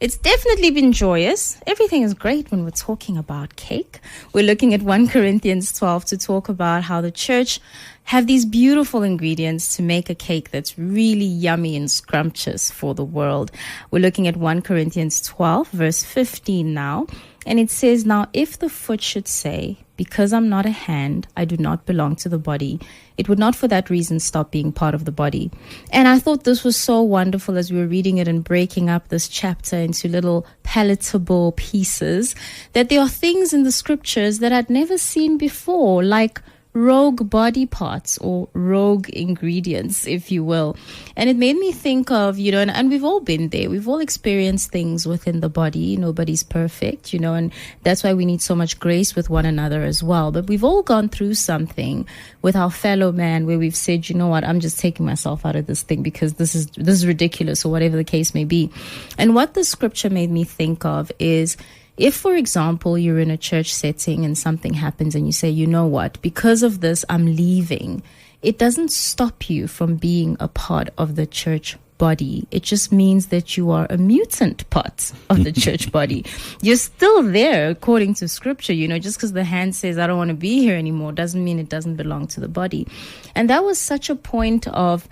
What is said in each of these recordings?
It's definitely been joyous. Everything is great when we're talking about cake. We're looking at 1 Corinthians 12 to talk about how the church have these beautiful ingredients to make a cake that's really yummy and scrumptious for the world. We're looking at 1 Corinthians 12, verse 15 now. And it says, "Now if the foot should say, 'Because I'm not a hand, I do not belong to the body,' it would not for that reason stop being part of the body." And I thought this was so wonderful as we were reading it and breaking up this chapter into little palatable pieces, that there are things in the scriptures that I'd never seen before, like rogue body parts or rogue ingredients, if you will. And it made me think of, and we've all been there. We've all experienced things within the body. Nobody's perfect, and that's why we need so much grace with one another as well. But we've all gone through something with our fellow man where we've said, you know what, I'm just taking myself out of this thing because this is ridiculous, or whatever the case may be. And what the scripture made me think of is, if, for example, you're in a church setting and something happens and you say, you know what, because of this, I'm leaving, it doesn't stop you from being a part of the church body. It just means that you are a mutant part of the church body. You're still there according to scripture, just because the hand says, I don't want to be here anymore, doesn't mean it doesn't belong to the body. And that was such a point of,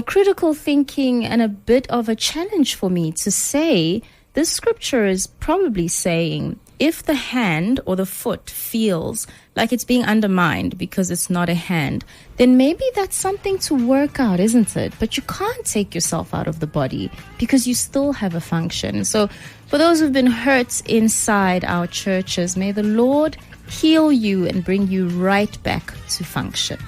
critical thinking and a bit of a challenge for me to say, this scripture is probably saying, if the hand or the foot feels like it's being undermined because it's not a hand, then maybe that's something to work out, isn't it? But you can't take yourself out of the body because you still have a function. So for those who've been hurt inside our churches, may the Lord heal you and bring you right back to function.